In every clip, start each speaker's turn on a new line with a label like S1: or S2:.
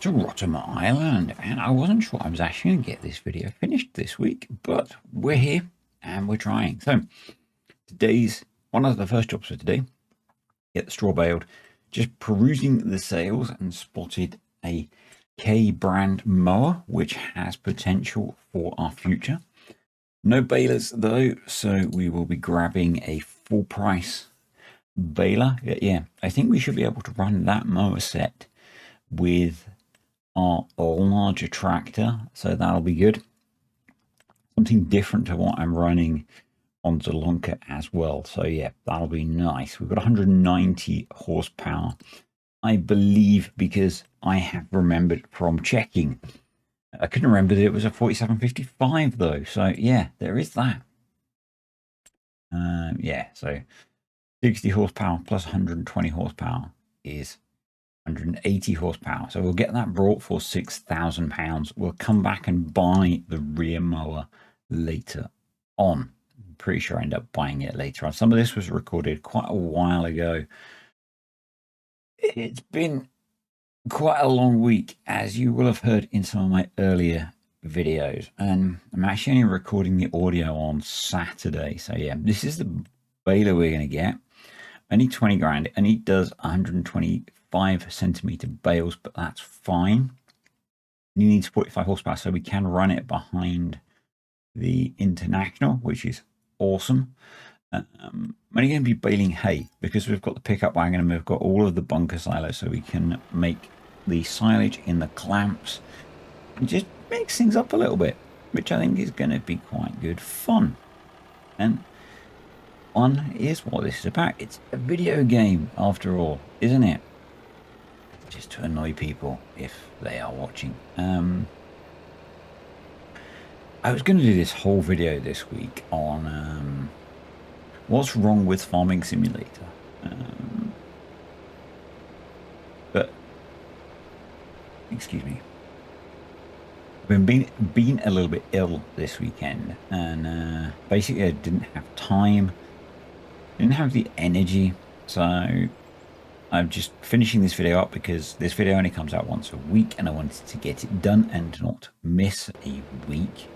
S1: to Rottumer Island, and I wasn't sure I was actually going to get this video finished this week, but we're here and we're trying. So today's one of the first jobs for today, get the straw baled, just perusing the sales and spotted a K brand mower, which has potential for our future. No balers though, so we will be grabbing a full price baler. Yeah, I think we should be able to run that mower set with our larger tractor, so that'll be good. Something different to what I'm running on Zalonka as well, so yeah, that'll be nice. We've got 190 horsepower, I believe, because I have remembered from checking. I couldn't remember that it was a 4755 though, so yeah, there is that. Yeah, so 60 horsepower plus 120 horsepower is 180 horsepower. So we'll get that brought for £6,000. We'll come back and buy the rear mower later on. I'm pretty sure I end up buying it later on. Some of this was recorded quite a while ago. It's been quite a long week, as you will have heard in some of my earlier videos. And I'm actually only recording the audio on Saturday. So yeah, this is the baler we're going to get. I need 20 grand, and it does 125 centimeter bales, but that's fine. It needs 45 horsepower, so we can run it behind the International, which is awesome. I'm only going to be baling hay because we've got the pickup wagon and we've got all of the bunker silos, so we can make the silage in the clamps and just mix things up a little bit, which I think is going to be quite good fun. And fun is what this is about. It's a video game after all, isn't it? Just to annoy people if they are watching. I was going to do this whole video this week on what's wrong with Farming Simulator. But excuse me, I've been a little bit ill this weekend, and basically I didn't have time. Didn't have the energy, so I'm just finishing this video up because this video only comes out once a week and I wanted to get it done and not miss a week.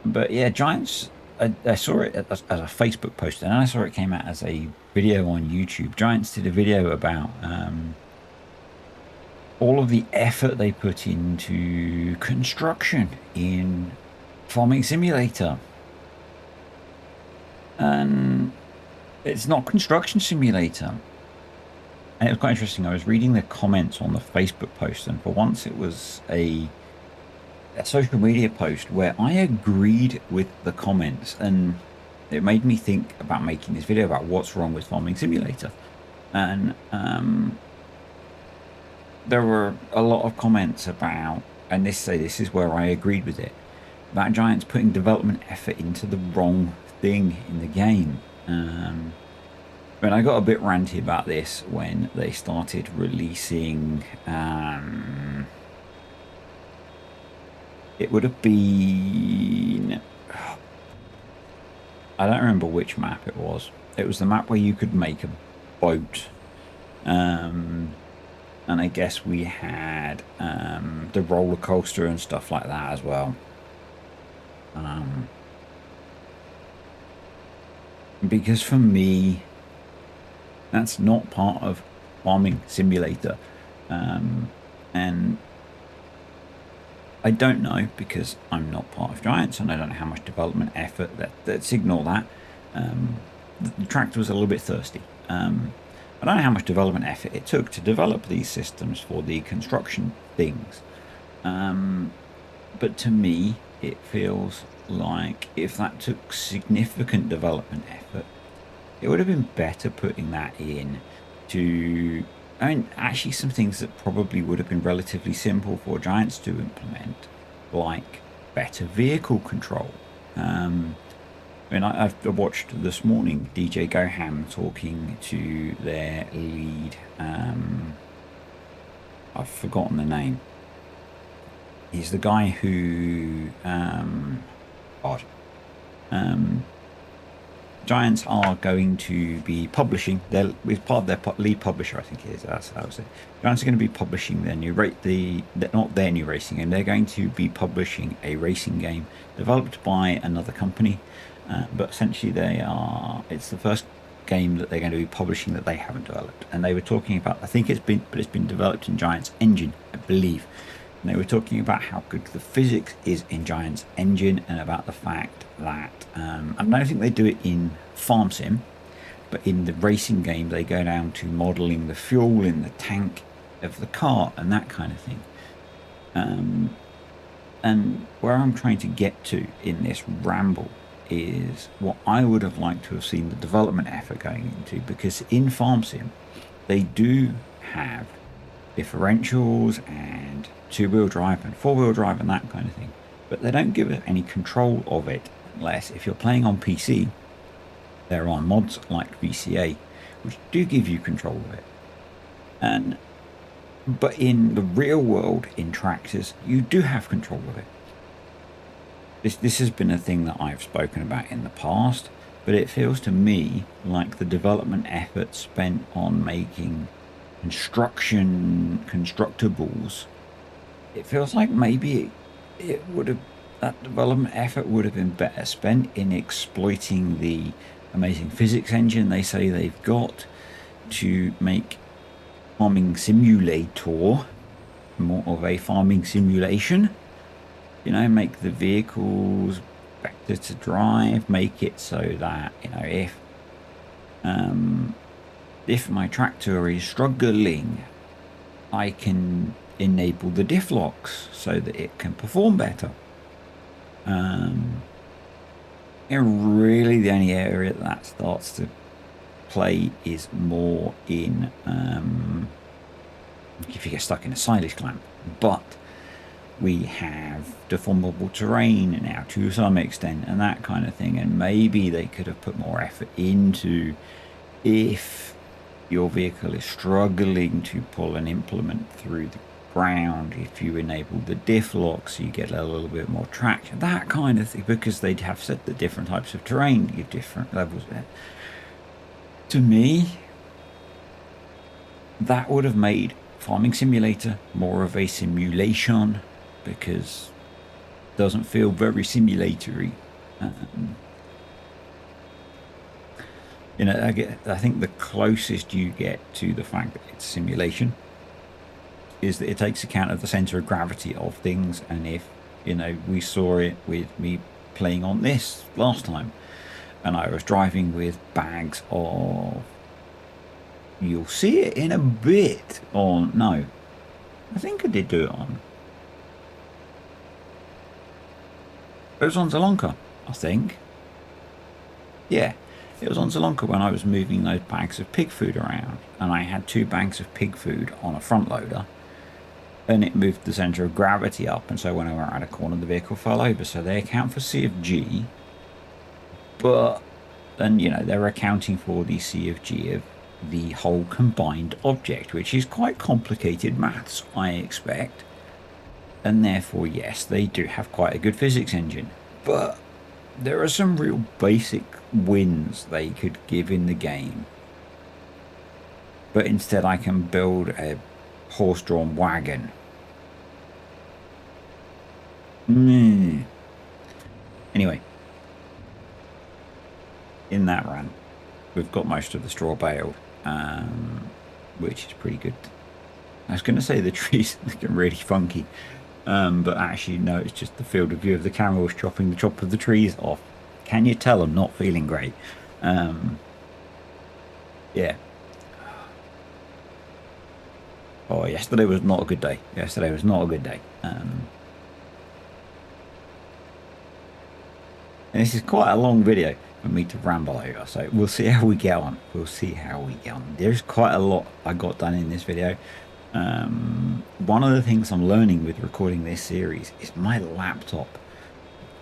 S1: But yeah, Giants, I saw it as a Facebook post, and I saw it came out as a video on YouTube. Giants did a video about all of the effort they put into construction in Farming Simulator. And it's not Construction Simulator. And it was quite interesting. I was reading the comments on the Facebook post, and for once it was a social media post where I agreed with the comments, and it made me think about making this video about what's wrong with Farming Simulator. And there were a lot of comments about, and this is where I agreed with it, about Giants putting development effort into the wrong thing in the game. And I got a bit ranty about this when they started releasing it would have been, I don't remember which map it was. It was the map where you could make a boat, and I guess we had the roller coaster and stuff like that as well. Because for me, that's not part of Farming Simulator. And I don't know, because I'm not part of Giants and I don't know how much development effort, let's ignore that. The tractor was a little bit thirsty. I don't know how much development effort it took to develop these systems for the construction things. But to me, it feels like if that took significant development effort, it would have been better putting that in to, I mean, actually some things that probably would have been relatively simple for Giants to implement, like better vehicle control. I mean, I've watched this morning DJ Goham talking to their lead, I've forgotten the name. He's the guy who Giants are going to be publishing with part of their lead publisher, I think it is. That's how I say. Giants are going to be publishing their new not their new racing game. They're going to be publishing a racing game developed by another company, but essentially it's the first game that they're going to be publishing that they haven't developed. And they were talking about, I think it's been developed in Giants Engine, I believe. And they were talking about how good the physics is in Giants Engine, and about the fact that I don't think they do it in Farm Sim, but in the racing game they go down to modelling the fuel in the tank of the car and that kind of thing. And where I'm trying to get to in this ramble is what I would have liked to have seen the development effort going into, because in Farm Sim they do have differentials and two-wheel drive and four-wheel drive and that kind of thing, but they don't give us any control of it, unless if you're playing on PC there are mods like VCA which do give you control of it. But in the real world, in tractors, you do have control of it. This has been a thing that I've spoken about in the past, but it feels to me like the development effort spent on making constructables, it feels like maybe that development effort would have been better spent in exploiting the amazing physics engine they say they've got to make farming simulator more of a farming simulation. Make the vehicles better to drive, make it so that if my tractor is struggling, I can enable the diff locks so that it can perform better. Really the only area that starts to play is more in if you get stuck in a silage clamp, but we have deformable terrain now to some extent and that kind of thing, and maybe they could have put more effort into, if your vehicle is struggling to pull an implement through the ground, if you enable the diff locks, you get a little bit more traction, that kind of thing, because they'd have set the different types of terrain give different levels of it. To me, that would have made Farming Simulator more of a simulation, because it doesn't feel very simulatory. I think the closest you get to the fact that it's simulation is that it takes account of the center of gravity of things. And if we saw it with me playing on this last time, and I was driving with bags of, you'll see it in a bit on, no, I think I did do it on, it was on Zalonka, I think. Yeah, it was on Zalonka when I was moving those bags of pig food around, and I had 2 bags of pig food on a front loader, and it moved the center of gravity up, and so when I went around a corner the vehicle fell over. So they account for CFG, but then they're accounting for the CFG of the whole combined object, which is quite complicated maths, I expect. And therefore, yes, they do have quite a good physics engine, but there are some real basic wins they could give in the game. But instead I can build a horse-drawn wagon. Anyway, in that run, we've got most of the straw baled, which is pretty good. I was going to say the trees are looking really funky, but actually no, it's just the field of view of the camera was chopping the top of the trees off. Can you tell I'm not feeling great? Yeah. Oh, yesterday was not a good day. And this is quite a long video for me to ramble over, so we'll see how we get on. There's quite a lot I got done in this video. One of the things I'm learning with recording this series is my laptop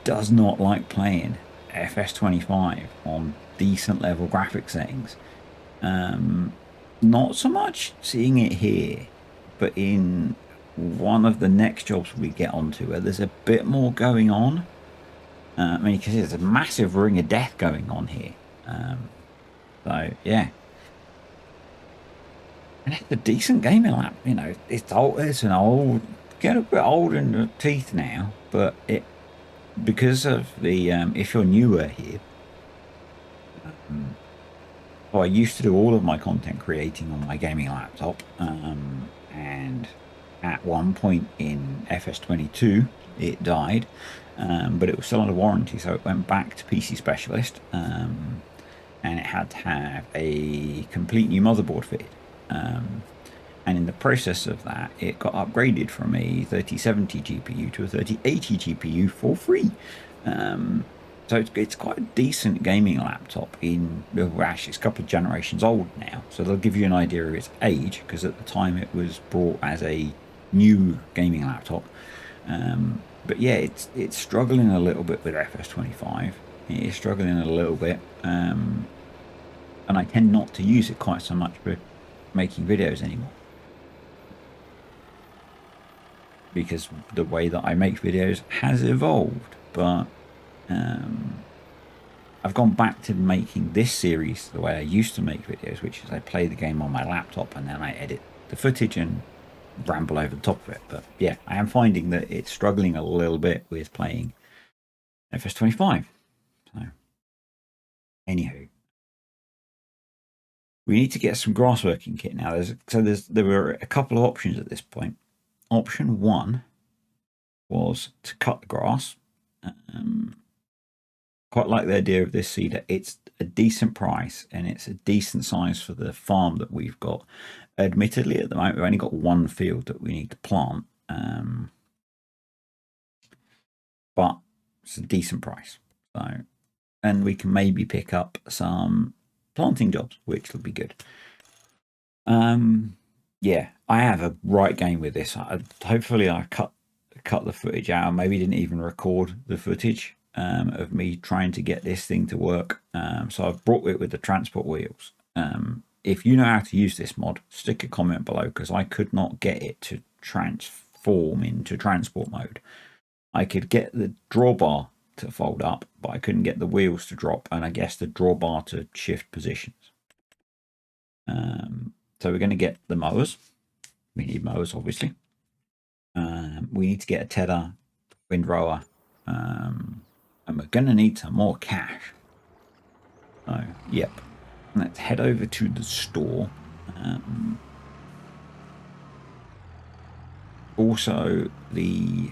S1: does not like playing FS25 on decent level graphic settings. Not so much seeing it here, but in one of the next jobs we get onto where there's a bit more going on. Because there's a massive ring of death going on here. So yeah, and it's a decent gaming lap. You know, it's old. It's an old, get a bit old in the teeth now, but it because of the if you're newer here. So I used to do all of my content creating on my gaming laptop, and at one point in FS22 it died, but it was still under warranty, so it went back to PC Specialist, and it had to have a complete new motherboard fitted. And in the process of that, it got upgraded from a 3070 GPU to a 3080 GPU for free. So it's quite a decent gaming laptop. Well, actually, it's a couple of generations old now, so they'll give you an idea of its age, because at the time it was brought as a new gaming laptop. But yeah, it's struggling a little bit with FS25. It is struggling a little bit, and I tend not to use it quite so much for making videos anymore, because the way that I make videos has evolved. But I've gone back to making this series the way I used to make videos, which is I play the game on my laptop and then I edit the footage and ramble over the top of it. But yeah, I am finding that it's struggling a little bit with playing FS25. So, anywho, we need to get some grass working kit now. There were a couple of options at this point. Option one was to cut the grass. Quite like the idea of this seeder. It's a decent price and it's a decent size for the farm that we've got. Admittedly, at the moment, we've only got one field that we need to plant, but it's a decent price. So, and we can maybe pick up some planting jobs, which will be good. Yeah, I have a right game with this. Hopefully, I cut the footage out. Maybe didn't even record the footage of me trying to get this thing to work. So I've brought it with the transport wheels. If you know how to use this mod, stick a comment below, because I could not get it to transform into transport mode. I could get the drawbar to fold up, but I couldn't get the wheels to drop, and I guess the drawbar to shift positions. So we're going to get the mowers. We need mowers, obviously. We need to get a tedder, windrower, and we're going to need some more cash. So, yep. Let's head over to the store. Also, the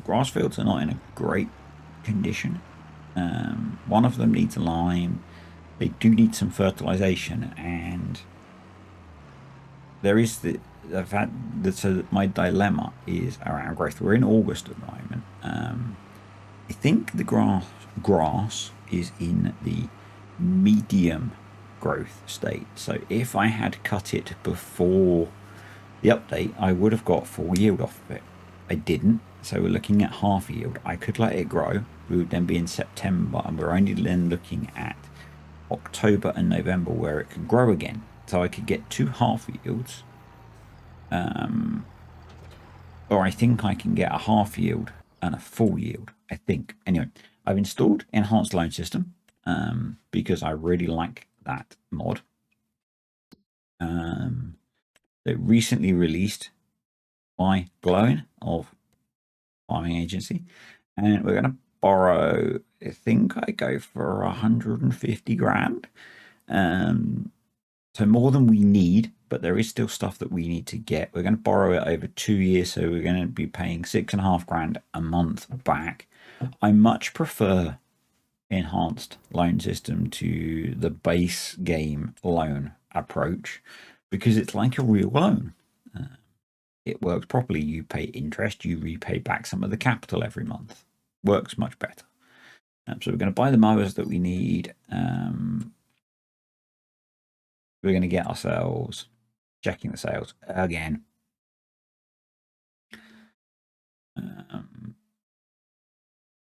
S1: grass fields are not in a great condition. One of them needs a lime. They do need some fertilization, and there is the fact that, so my dilemma is around growth. We're in August at the moment. I think the grass is in the medium growth state. So if I had cut it before the update, I would have got full yield off of it. I didn't, so we're looking at half yield. I could let it grow. We would then be in September, and we're only then looking at October and November where it can grow again. So I could get 2 half yields, or I think I can get a half yield and a full yield, I think. Anyway, I've installed enhanced loan system because I really like that mod. They recently released by Glowing of Farming Agency, and we're going to borrow, I think I go for 150 grand. So more than we need, but there is still stuff that we need to get. We're going to borrow it over 2 years, so we're going to be paying 6.5 grand a month back. I much prefer enhanced loan system to the base game loan approach, because it's like a real loan. It works properly. You pay interest, you repay back some of the capital every month. Works much better. So we're going to buy the mowers that we need. We're going to get ourselves, checking the sales again.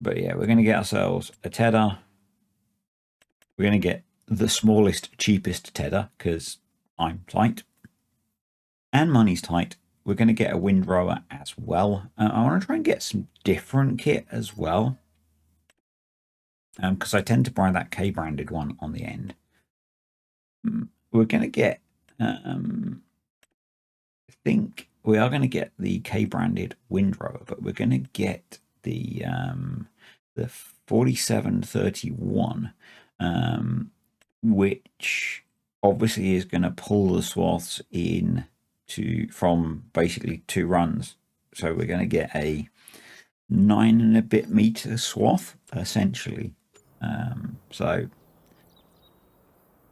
S1: But yeah, we're going to get ourselves a tedder. We're going to get the smallest, cheapest tedder, because I'm tight and money's tight. We're going to get a windrower as well. I want to try and get some different kit as well. because I tend to buy that K-branded one on the end. We're going to get, I think we are going to get the K-branded Windrower, but we're going to get the 4731, which obviously is going to pull the swaths in from basically 2 runs. So we're going to get a 9 and a bit meter swath essentially. So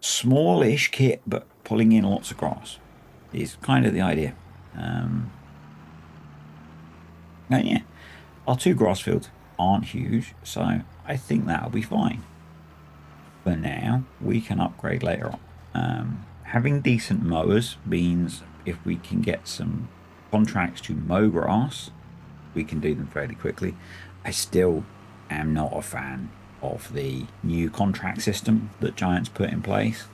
S1: smallish kit, but pulling in lots of grass is kind of the idea. And yeah, our 2 grass fields aren't huge, so I think that'll be fine. For now, we can upgrade later on. Having decent mowers means if we can get some contracts to mow grass, we can do them fairly quickly. I still am not a fan of the new contract system that Giants put in place.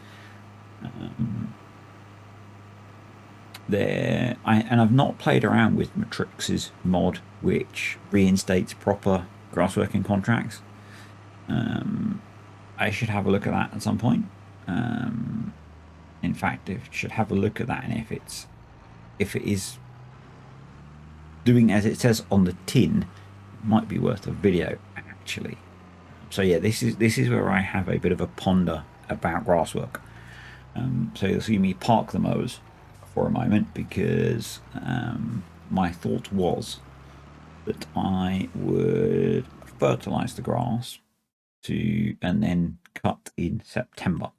S1: I've not played around with Matrix's mod, which reinstates proper grassworking contracts. I should have a look at that at some point. In fact, I should have a look at that, and if it is doing as it says on the tin, it might be worth a video actually. So yeah, this is where I have a bit of a ponder about grasswork. So you'll see me park the mowers for a moment, because my thought was that I would fertilize the grass and then cut in September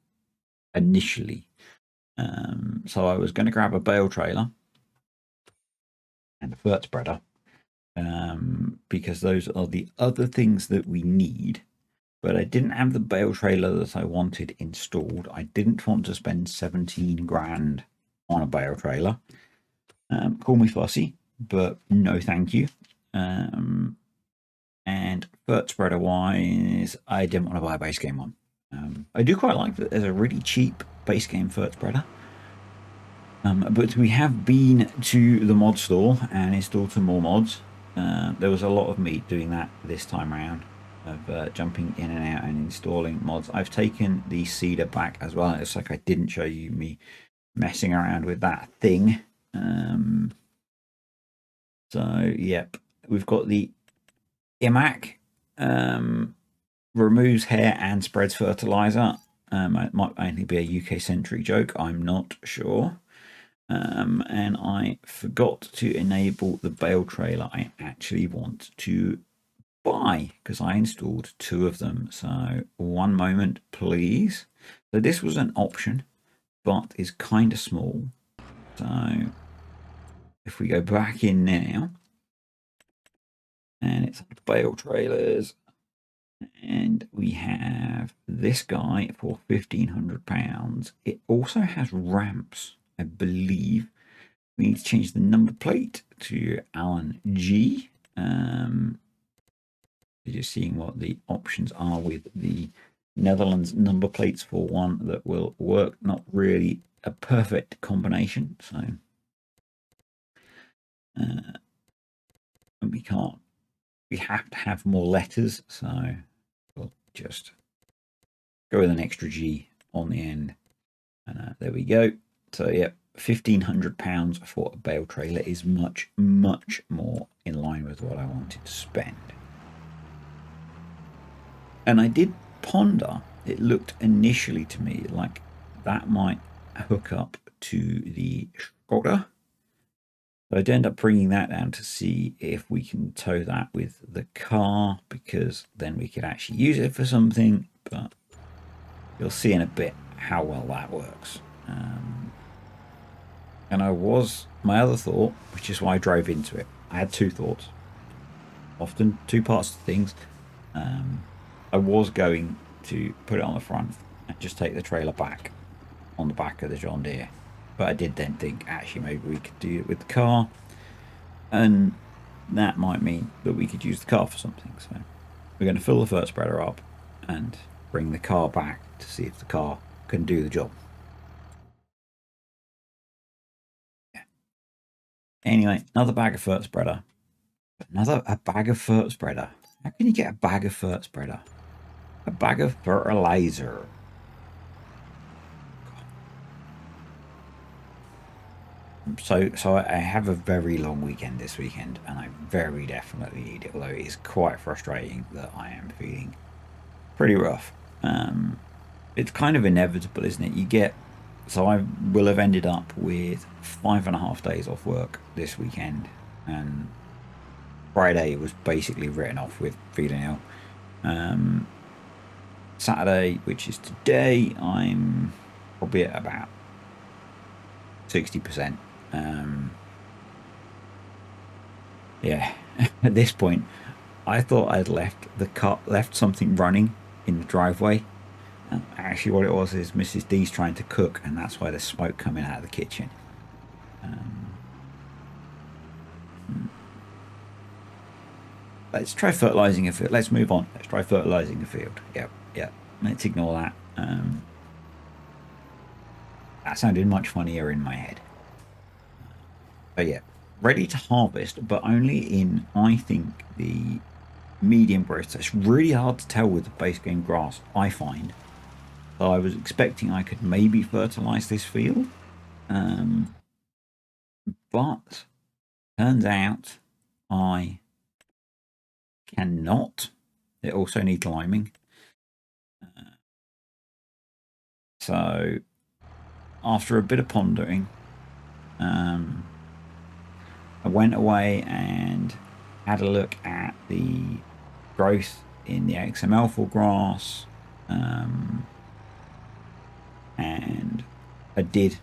S1: initially. So I was going to grab a bale trailer and a fert spreader, because those are the other things that we need. But I didn't have the bale trailer that I wanted installed. I didn't want to spend 17 grand on a bale trailer. Call me fussy, but no thank you. And fert spreader wise, I didn't want to buy a base game one. I do quite like that there's a really cheap base game fert spreader. But we have been to the mod store and installed some more mods. There was a lot of me doing that this time around, of jumping in and out and installing mods. I've taken the seeder back as well. It's like I didn't show you me messing around with that thing. So yep, we've got the IMAC, removes hair and spreads fertilizer. It might only be a UK centric joke, I'm not sure. And I forgot to enable the bale trailer I actually want to buy, because I installed 2 of them. So one moment please. So this was an option, but is kind of small. So if we go back in now, and it's bale trailers, and we have this guy for £1,500. It also has ramps, I believe. We need to change the number plate to Alan G. Just seeing what the options are with the Netherlands number plates for one that will work. Not really a perfect combination, so and we have to have more letters, so we'll just go with an extra G on the end, and there we go. So yeah, £1,500 for a bale trailer is much more in line with what I wanted to spend. And I did ponder, it looked initially to me like that might hook up to the Skoda. So I'd end up bringing that down to see if we can tow that with the car, because then we could actually use it for something. But you'll see in a bit how well that works. And my other thought, which is why I drove into it, I had 2 thoughts, often 2 parts to things. I was going to put it on the front and just take the trailer back on the back of the John Deere, but I did then think actually maybe we could do it with the car, and that might mean that we could use the car for something. So we're going to fill the fert spreader up and bring the car back to see if the car can do the job. Yeah. Anyway, another bag of fert spreader. A bag of fert spreader. How can you get a bag of fert spreader? a bag of fertilizer. So I have a very long weekend this weekend, and I very definitely need it. Although it is quite frustrating that I am feeling pretty rough. It's kind of inevitable, isn't it? So I will have ended up with 5.5 days off work this weekend, and Friday was basically written off with feeling ill. Saturday, which is today, I'm probably at about 60%. Yeah, at this point, I thought I'd left something running in the driveway. Actually, what it was is Mrs. D's trying to cook, and that's why there's smoke coming out of the kitchen. Let's try fertilizing a field. Let's move on. Let's try fertilizing a field. Yep, yep. Let's ignore that. That sounded much funnier in my head. But yeah, ready to harvest, but only in, I think, the medium growth. So it's really hard to tell with the base game grass, I find. So I was expecting I could maybe fertilize this field. But turns out I cannot. It also needs liming. So after a bit of pondering, I went away and had a look at the growth in the XML for grass, and I did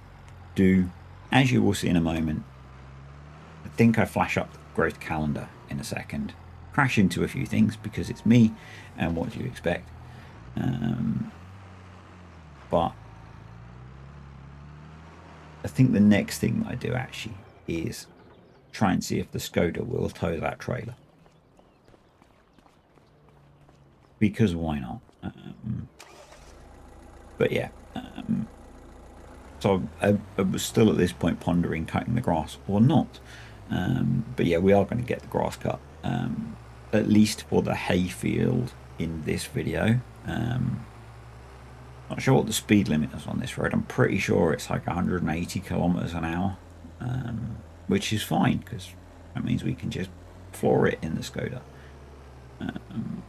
S1: do, as you will see in a moment. I think I flash up the growth calendar in a second, crash into a few things because it's me, and what do you expect? But I think the next thing I do actually is try and see if the Skoda will tow that trailer. Because why not? But yeah, so I was still at this point pondering cutting the grass or not. But yeah, we are going to get the grass cut, at least for the hay field in this video. Not sure what the speed limit is on this road. I'm pretty sure it's like 180 kilometers an hour, which is fine because that means we can just floor it in the Skoda.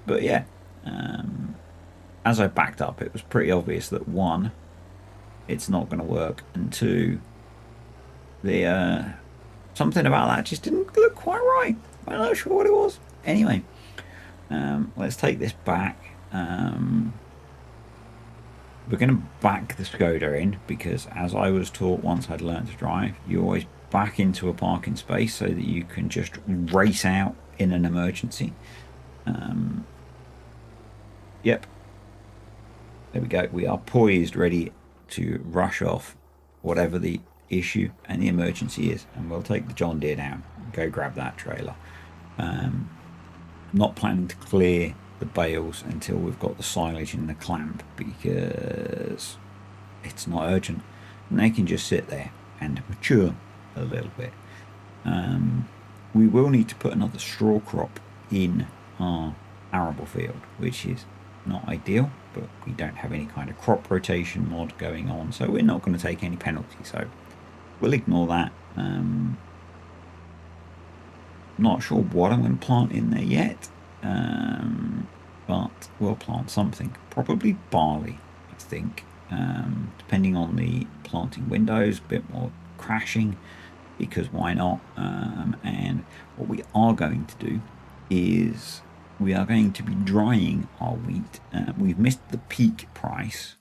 S1: But yeah, as I backed up, it was pretty obvious that one, it's not going to work, and two, the something about that just didn't look quite right. I'm not sure what it was. Anyway, let's take this back. We're going to back the Skoda in because, as I was taught once I'd learned to drive, you always back into a parking space so that you can just race out in an emergency. Yep. There we go. We are poised, ready to rush off whatever the issue and the emergency is. And we'll take the John Deere down and go grab that trailer. Not planning to clear the bales until we've got the silage in the clamp because it's not urgent and they can just sit there and mature a little bit. We will need to put another straw crop in our arable field, which is not ideal, but we don't have any kind of crop rotation mod going on, so we're not going to take any penalty, so we'll ignore that. Not sure what I'm going to plant in there yet, but we'll plant something, probably barley, I think, depending on the planting windows, a bit more crashing, because why not? And what we are going to do is we are going to be drying our wheat. We've missed the peak price,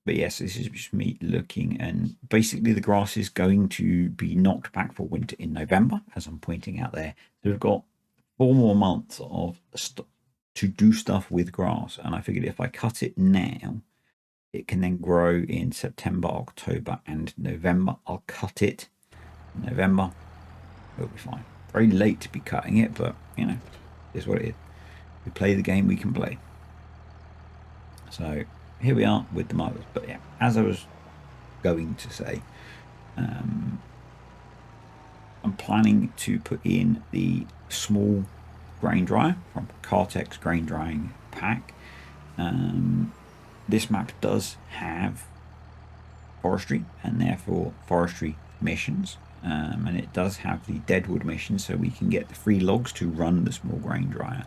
S1: but yes, this is just me looking, and basically the grass is going to be knocked back for winter in November, as I'm pointing out there. So we've got 4 more months of to do stuff with grass, and I figured if I cut it now, it can then grow in September, October, and November. I'll cut it in November. It'll be fine. Very late to be cutting it, but you know, it's what it is. We play the game we can play. So here we are with the mowers. But yeah, as I was going to say, I'm planning to put in the small grain dryer from Cartex Grain Drying pack. This map does have forestry and therefore forestry missions, and it does have the deadwood mission, so we can get the free logs to run the small grain dryer,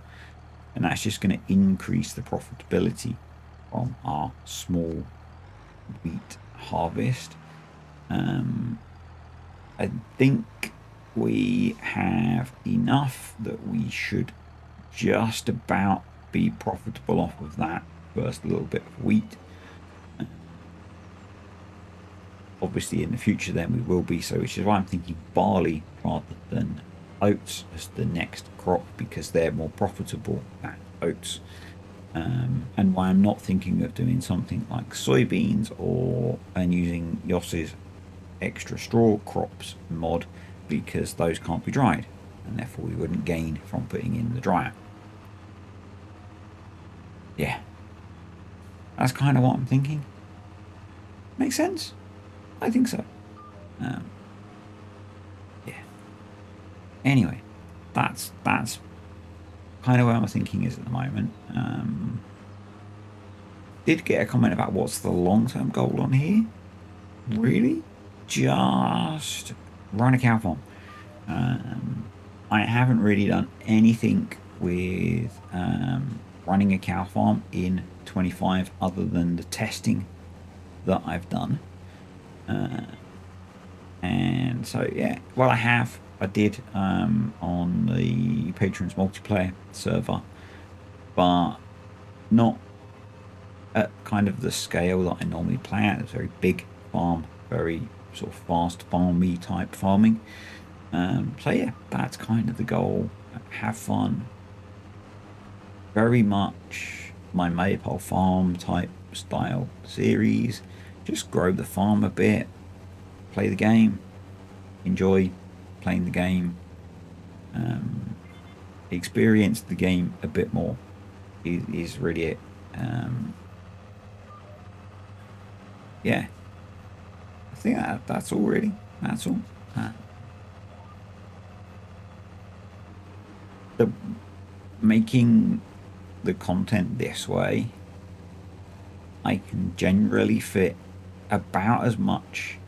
S1: and that's just going to increase the profitability from our small wheat harvest. I think we have enough that we should just about be profitable off of that first little bit of wheat. Obviously in the future then we will be, so which is why I'm thinking barley rather than oats as the next crop, because they're more profitable than oats. And why I'm not thinking of doing something like soybeans and using Yoss's extra straw crops mod, because those can't be dried and therefore we wouldn't gain from putting in the dryer. Yeah, that's kind of what I'm thinking. Makes sense? I think so. Yeah. Anyway, that's kind of where my thinking is at the moment. Did get a comment about what's the long-term goal on here. Really? Just run a cow farm. I haven't really done anything with running a cow farm in 25 other than the testing that I've done. And so yeah, well, I did on the patrons multiplayer server, but not at kind of the scale that I normally play at. It's a very big farm, very sort of fast farmy type farming. So yeah, that's kind of the goal. Have fun. Very much my Maypole farm type style series. Just grow the farm a bit, play the game, enjoy playing the game, experience the game a bit more is really it. Yeah, I think that's all really. That's all. Making the content this way, I can generally fit about as much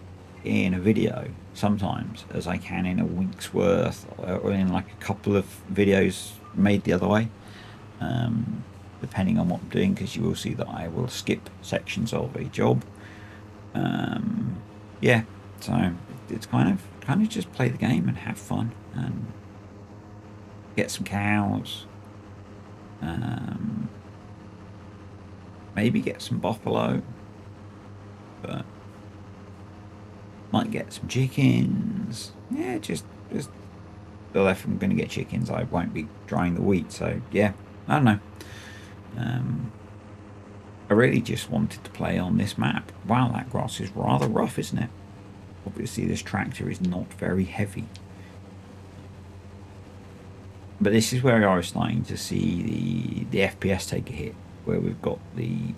S1: in a video sometimes as I can in a week's worth, or in like a couple of videos made the other way, depending on what I'm doing, because you will see that I will skip sections of a job. Yeah, so it's kind of just play the game and have fun and get some cows, maybe get some buffalo, but might get some chickens. Yeah, just well, if I'm going to get chickens, I won't be drying the wheat, so yeah, I don't know. I really just wanted to play on this map. Wow, that grass is rather rough, isn't it? Obviously this tractor is not very heavy, but this is where I was starting to see the FPS take a hit, where we've got the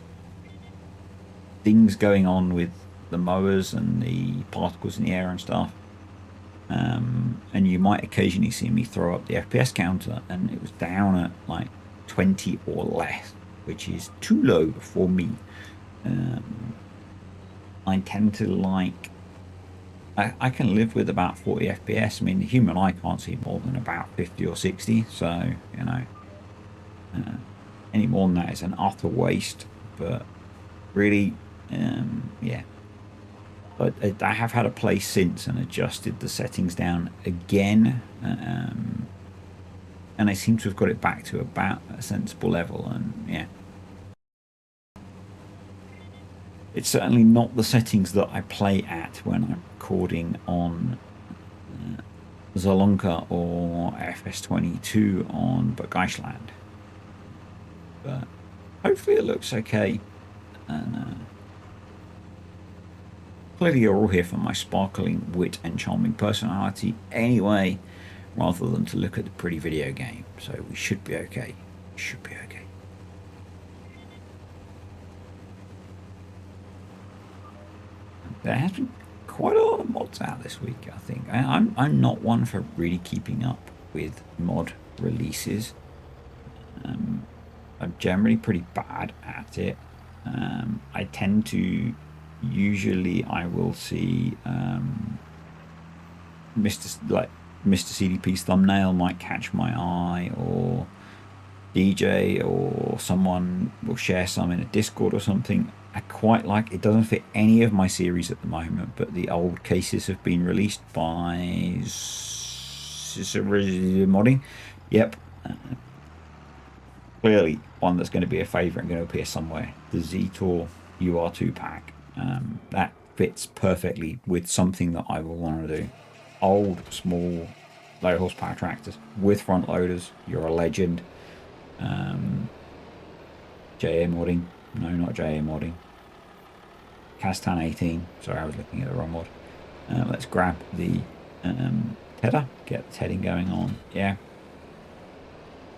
S1: things going on with the mowers and the particles in the air and stuff, and you might occasionally see me throw up the FPS counter and it was down at like 20 or less, which is too low for me. I tend to like, I can live with about 40 FPS. I mean, the human eye can't see more than about 50 or 60, so you know, any more than that is an utter waste. But really, yeah. But I have had a play since and adjusted the settings down again, and I seem to have got it back to about a sensible level. And yeah, it's certainly not the settings that I play at when I'm recording on Zolonka or FS22 on Bergeisland. But hopefully it looks okay. And clearly you're all here for my sparkling wit and charming personality anyway, rather than to look at the pretty video game. So we should be okay. Should be okay. There has been quite a lot of mods out this week, I think. I'm not one for really keeping up with mod releases. I'm generally pretty bad at it. I tend to, usually I will see Mr. CDP's thumbnail might catch my eye, or DJ, or someone will share some in a Discord or something. I quite like it. Doesn't fit any of my series at the moment, but the old cases have been released by Modding. Yep. Clearly one that's going to be a favourite and going to appear somewhere. The Z-Tour UR2 pack. That fits perfectly with something that I will want to do. Old, small, low horsepower tractors with front loaders. You're a legend. JA modding. No, not JA modding. Castan 18. Sorry, I was looking at the wrong mod. Let's grab the tether. Get the tedding going on. Yeah.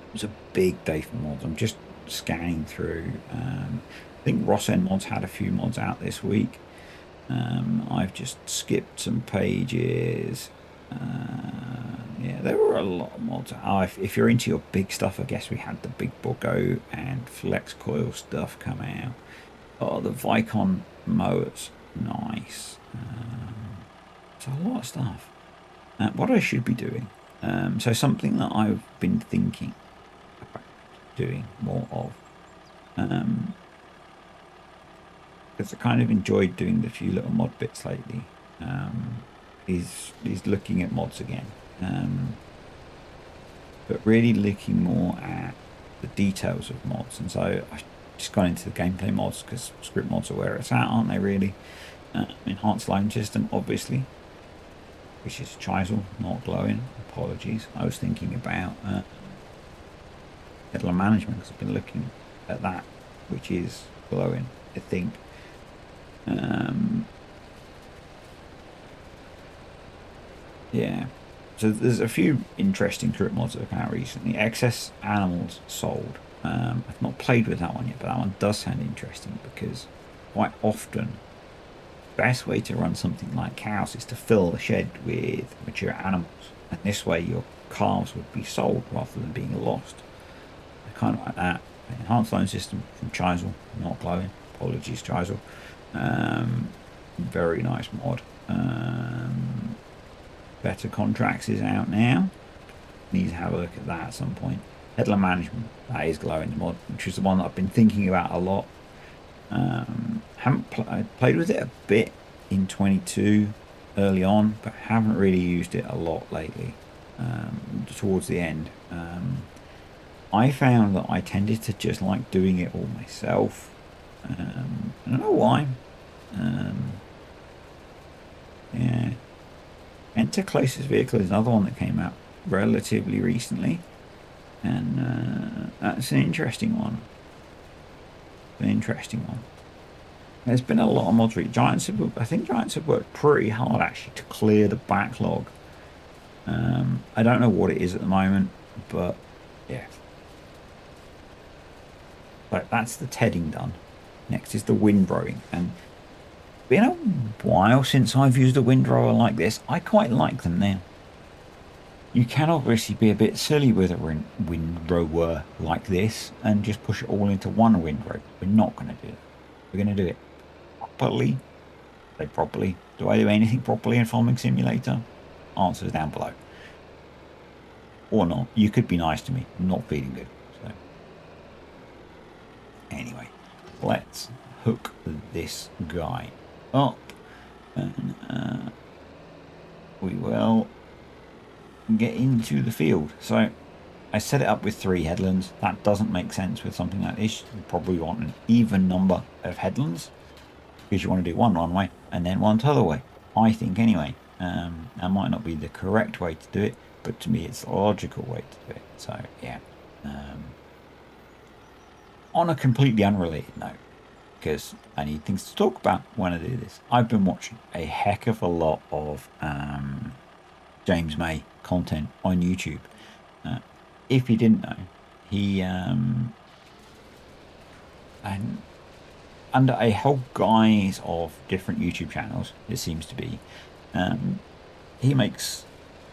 S1: It was a big day for mods. I'm just scanning through. I think Rossen Mods had a few mods out this week. I've just skipped some pages. Yeah, there were a lot of mods. If you're into your big stuff, I guess we had the Big Borgo and Flex Coil stuff come out. Oh, the Vicon mowers. Nice. It's a lot of stuff. What I should be doing. So something that I've been thinking about doing more of. Because I kind of enjoyed doing the few little mod bits lately. Is looking at mods again. But really looking more at the details of mods. And so I just gone into the gameplay mods, because script mods are where it's at, aren't they, really? Enhanced loan system, obviously, which is Chisel, not glowing. Apologies. I was thinking about headland management, because I've been looking at that, which is glowing, I think. Yeah. So there's a few interesting script mods that have come out recently. Excess Animals Sold. I've not played with that one yet, but that one does sound interesting, because quite often the best way to run something like cows is to fill the shed with mature animals, and this way your calves would be sold rather than being lost. I kind of like that. Enhanced loan system from Chisel, not glowing. Apologies, Chisel. Very nice mod. Better Contracts is out now. Need to have a look at that at some point. Headland Management, that is glowing mod, which is the one that I've been thinking about a lot. Haven't played with it a bit in 22 early on, but haven't really used it a lot lately. Towards the end, I found that I tended to just like doing it all myself. I don't know why. Yeah. Enter Closest Vehicle is another one that came out relatively recently, and that's an interesting one. There's been a lot of mods. I think Giants have worked pretty hard actually to clear the backlog. I don't know what it is at the moment, but yeah. But that's the tedding done. Next is the windrowing, and it's been a while since I've used a windrower like this. I quite like them now. You can obviously be a bit silly with a windrower like this and just push it all into one windrow. We're not going to do it. We're going to do it properly. Say properly. Do I do anything properly in Farming Simulator? Answers down below. Or not. You could be nice to me. I'm not feeling good. So anyway, let's hook this guy up, and we will get into the field. So I set it up with 3 headlands. That doesn't make sense with something like this. You probably want an even number of headlands, because you want to do one way and then one other way, I think, anyway. That might not be the correct way to do it, but to me it's the logical way to do it. So yeah. On a completely unrelated note, because I need things to talk about when I do this, I've been watching a heck of a lot of James May content on YouTube. If you didn't know, he and under a whole guise of different YouTube channels, it seems to be, he makes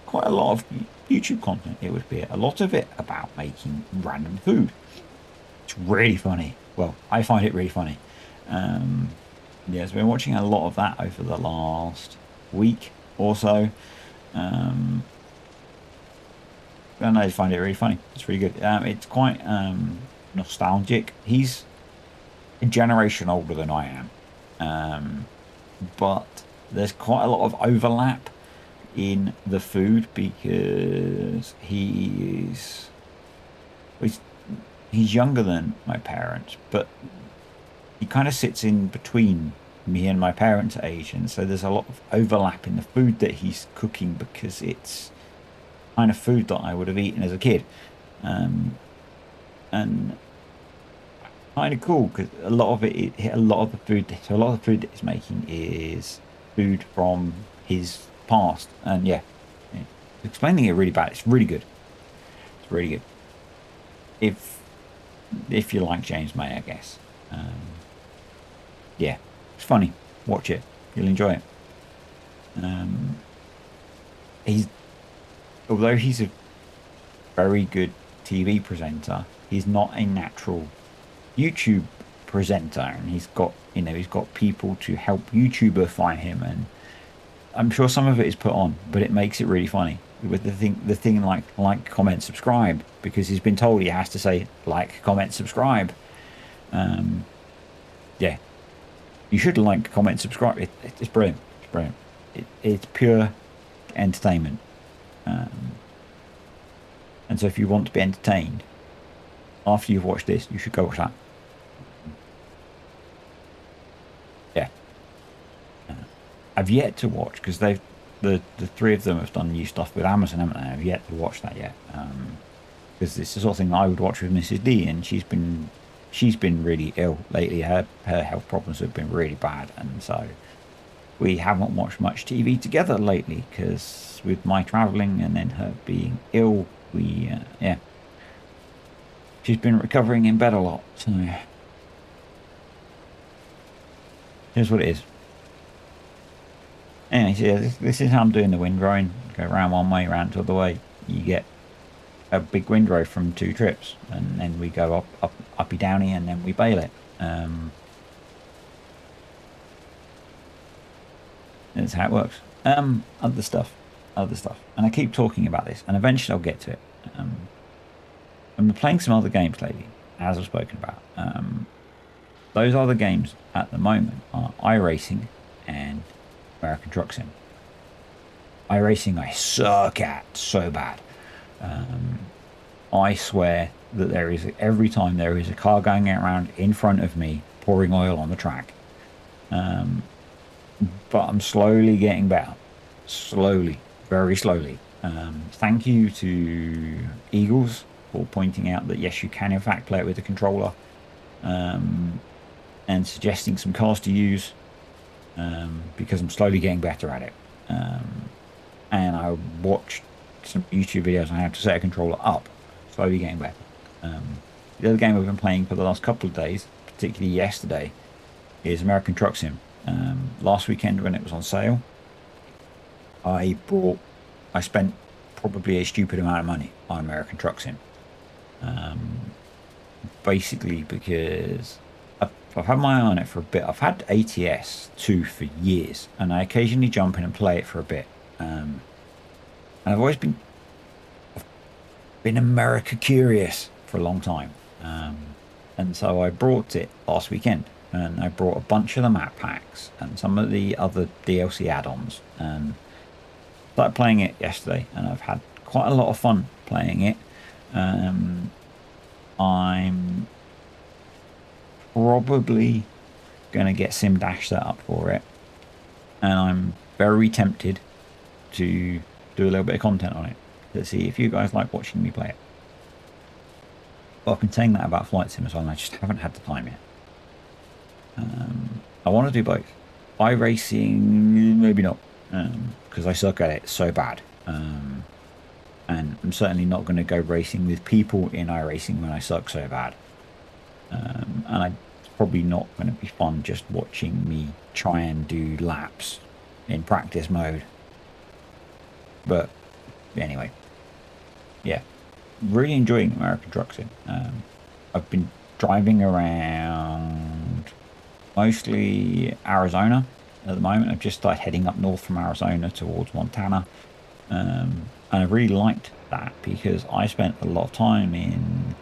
S1: quite a lot of YouTube content. It would be a lot of it about making random food. It's really funny. Well, I find it really funny. Yeah, I've been watching a lot of that over the last week or so. And I find it really funny. It's really good. It's quite nostalgic. He's a generation older than I am, but there's quite a lot of overlap in the food because he's he's younger than my parents, but he kind of sits in between me and my parents' age, and so there's a lot of overlap in the food that he's cooking because it's kind of food that I would have eaten as a kid, and kind of cool because a lot of a lot of the food, so a lot of the food that he's making is food from his past, and yeah, explaining it really bad. It's really good. It's really good. If you like James May, I guess. Yeah, it's funny. Watch it. You'll enjoy it. He's although he's a very good TV presenter, he's not a natural YouTube presenter, and he's got he's got people to help YouTuberify him, and I'm sure some of it is put on, but it makes it really funny with the thing like, comment, subscribe, because he's been told he has to say like, comment, subscribe. Yeah, you should like, comment, subscribe. It's brilliant. It's brilliant. It's pure entertainment. And so if you want to be entertained after you've watched this, you should go watch that. Yeah. I've yet to watch because the three of them have done new stuff with Amazon, haven't they? I've yet to watch that yet. Because it's the sort of thing I would watch with Mrs. D, and she's been really ill lately. Her health problems have been really bad, and so we haven't watched much TV together lately because with my traveling and then her being ill, yeah, she's been recovering in bed a lot. So here's what it is. Anyway, so yeah, this is how I'm doing the windrowing. Go around one way, around the other way. You get a big windrow from 2 trips, and then we go uppy downy, and then we bale it. That's how it works. Other stuff, and I keep talking about this, and eventually I'll get to it. I'm playing some other games lately, as I've spoken about. Those other games at the moment are iRacing and American Truck Sim. iRacing I suck at so bad. I swear that every time there is a car going around in front of me pouring oil on the track. But I'm slowly getting better. Slowly, very slowly. Thank you to Eagles for pointing out that yes, you can in fact play it with a controller, and suggesting some cars to use, because I'm slowly getting better at it. And I watched some YouTube videos on how to set a controller up, slowly getting better. The other game I've been playing for the last couple of days, particularly yesterday, is American Truck Sim. Last weekend when it was on sale, I spent probably a stupid amount of money on American Truck Sim. Basically because I've had my eye on it for a bit. I've had ATS 2 for years, and I occasionally jump in and play it for a bit. And I've always been America curious for a long time. And so I brought it last weekend, and I brought a bunch of the map packs and some of the other DLC add-ons, and started playing it yesterday, and I've had quite a lot of fun playing it. I'm probably going to get Sim Dash set up for it, and I'm very tempted to do a little bit of content on it to see if you guys like watching me play it. But I've been saying that about Flight Sim as well, and I just haven't had the time yet. I want to do both. iRacing, maybe not, because I suck at it so bad. And I'm certainly not going to go racing with people in iRacing when I suck so bad. And it's probably not going to be fun just watching me try and do laps in practice mode. But anyway, yeah, really enjoying American Truck Sim. I've been driving around mostly Arizona at the moment. I've just started heading up north from Arizona towards Montana. And I really liked that because I spent a lot of time in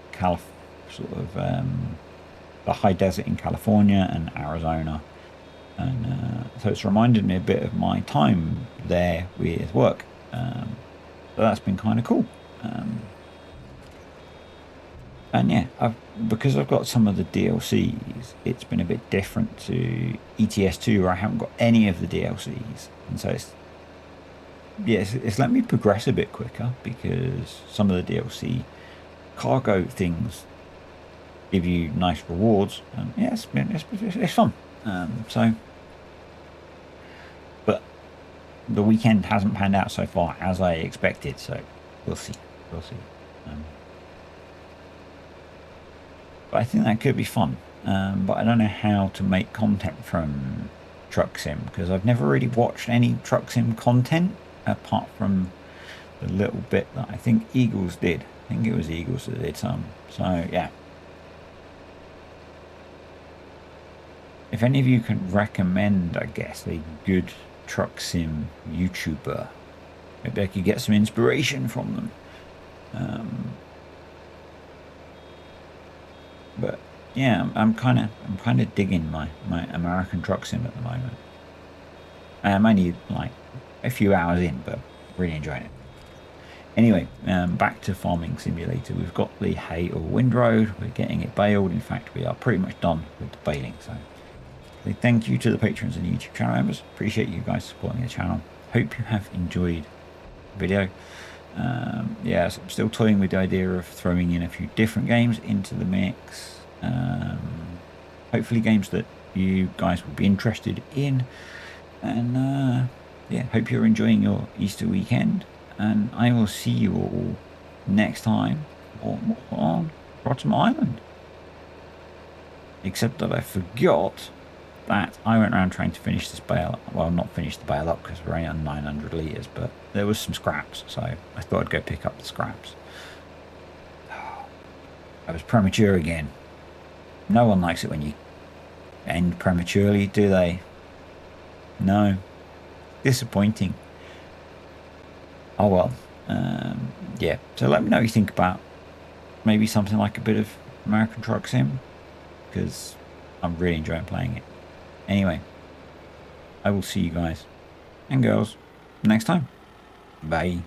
S1: the high desert in California and Arizona. And so it's reminded me a bit of my time there with work. So that's been kind of cool. And yeah, because I've got some of the DLCs, it's been a bit different to ETS2 where I haven't got any of the DLCs. And so it's let me progress a bit quicker because some of the DLC cargo things give you nice rewards. And yeah, it's fun. But the weekend hasn't panned out so far as I expected, so we'll see. But I think that could be fun. But I don't know how to make content from Truck Sim because I've never really watched any Truck Sim content apart from the little bit that I think Eagles did. I think it was Eagles that did some. So yeah. If any of you can recommend, I guess, a good Truck Sim YouTuber, maybe I could get some inspiration from them. But yeah, I'm kind of digging my American Truck Sim at the moment. I'm only like a few hours in, but really enjoying it. Anyway, back to Farming Simulator. We've got the hay or windrowed. We're getting it baled. In fact, we are pretty much done with the baling. So thank you to the patrons and YouTube channel members. Appreciate you guys supporting the channel. Hope you have enjoyed the video. Yeah, so I'm still toying with the idea of throwing in a few different games into the mix. Hopefully games that you guys will be interested in. And yeah, hope you're enjoying your Easter weekend. And I will see you all next time on Rottumer Island. Except that I forgot that I went around trying to finish this bale. Well, not finish the bale up because we're only on 900 litres, but there was some scraps, so I thought I'd go pick up the scraps. I was premature again. No one likes it when you end prematurely, do they? No. Disappointing. Oh well. Yeah, so let me know what you think about maybe something like a bit of American Truck Sim, because I'm really enjoying playing it. Anyway, I will see you guys and girls next time. Bye.